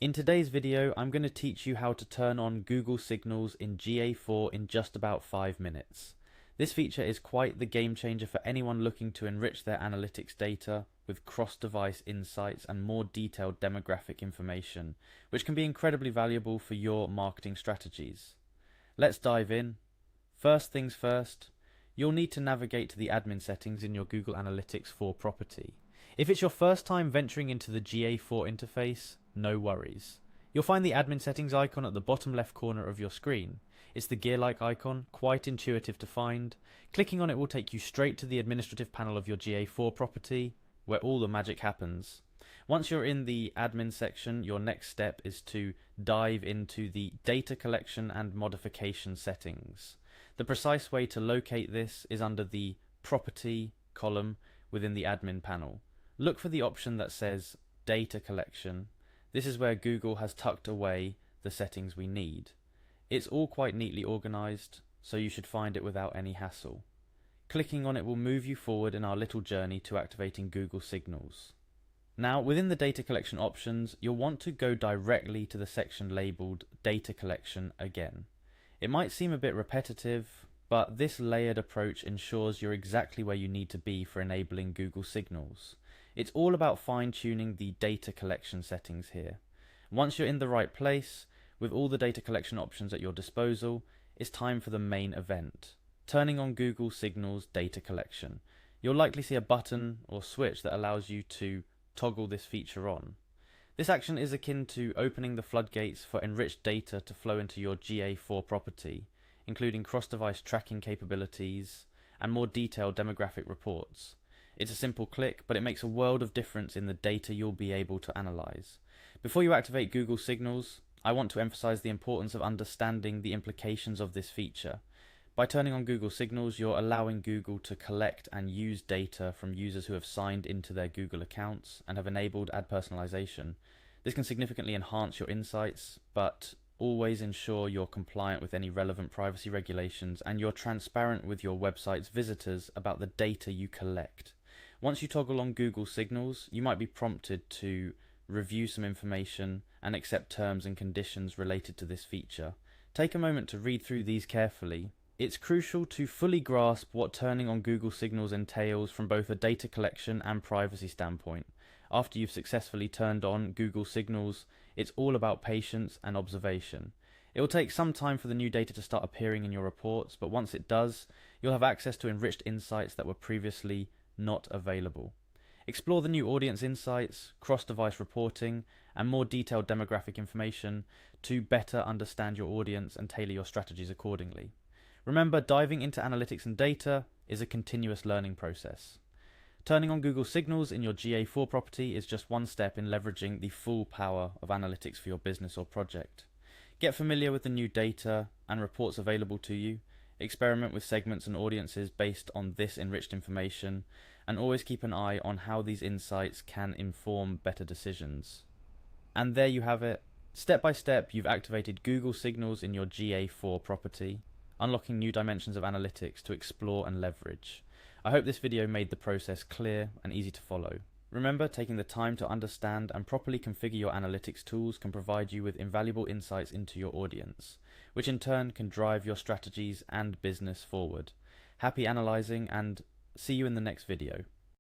In today's video, I'm going to teach you how to turn on Google Signals in GA4 in just about 5 minutes. This feature is quite the game changer for anyone looking to enrich their analytics data with cross-device insights and more detailed demographic information, which can be incredibly valuable for your marketing strategies. Let's dive in. First things first, you'll need to navigate to the admin settings in your Google Analytics 4 property. If it's your first time venturing into the GA4 interface, no worries. You'll find the admin settings icon at the bottom left corner of your screen. It's the gear-like icon, quite intuitive to find. Clicking on it will take you straight to the administrative panel of your GA4 property, where all the magic happens. Once you're in the admin section, your next step is to dive into the data collection and modification settings. The precise way to locate this is under the property column within the admin panel. Look for the option that says data collection. This is where Google has tucked away the settings we need. It's all quite neatly organized, so you should find it without any hassle. Clicking on it will move you forward in our little journey to activating Google Signals. Now, within the data collection options, you'll want to go directly to the section labeled Data Collection again. It might seem a bit repetitive, but this layered approach ensures you're exactly where you need to be for enabling Google Signals. It's all about fine-tuning the data collection settings here. Once you're in the right place, with all the data collection options at your disposal, it's time for the main event, turning on Google Signals data collection. You'll likely see a button or switch that allows you to toggle this feature on. This action is akin to opening the floodgates for enriched data to flow into your GA4 property, including cross-device tracking capabilities and more detailed demographic reports. It's a simple click, but it makes a world of difference in the data you'll be able to analyze. Before you activate Google Signals, I want to emphasize the importance of understanding the implications of this feature. By turning on Google Signals, you're allowing Google to collect and use data from users who have signed into their Google accounts and have enabled ad personalization. This can significantly enhance your insights, but always ensure you're compliant with any relevant privacy regulations and you're transparent with your website's visitors about the data you collect. Once you toggle on Google Signals, you might be prompted to review some information and accept terms and conditions related to this feature. Take a moment to read through these carefully. It's crucial to fully grasp what turning on Google Signals entails from both a data collection and privacy standpoint. After you've successfully turned on Google Signals, it's all about patience and observation. It will take some time for the new data to start appearing in your reports, but once it does, you'll have access to enriched insights that were previously not available. Explore the new audience insights, cross-device reporting, and more detailed demographic information to better understand your audience and tailor your strategies accordingly. Remember, diving into analytics and data is a continuous learning process. Turning on Google Signals in your GA4 property is just one step in leveraging the full power of analytics for your business or project. Get familiar with the new data and reports available to you. Experiment with segments and audiences based on this enriched information, and always keep an eye on how these insights can inform better decisions. And there you have it. Step by step, you've activated Google Signals in your GA4 property, unlocking new dimensions of analytics to explore and leverage. I hope this video made the process clear and easy to follow. Remember, taking the time to understand and properly configure your analytics tools can provide you with invaluable insights into your audience, which in turn can drive your strategies and business forward. Happy analyzing, and see you in the next video.